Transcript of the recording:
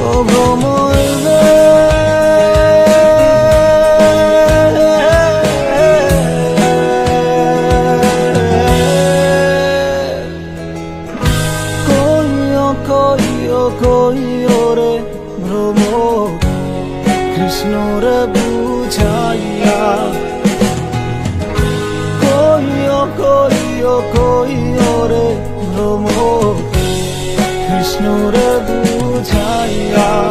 ও ভ্রমর রে, কইও কইও কইও রে ভ্রমর, কৃষ্ণ রে বুঝাইয়া। কইও কইও কইও রে ভ্রমর, কৃষ্ণ রে বুঝাইয়া।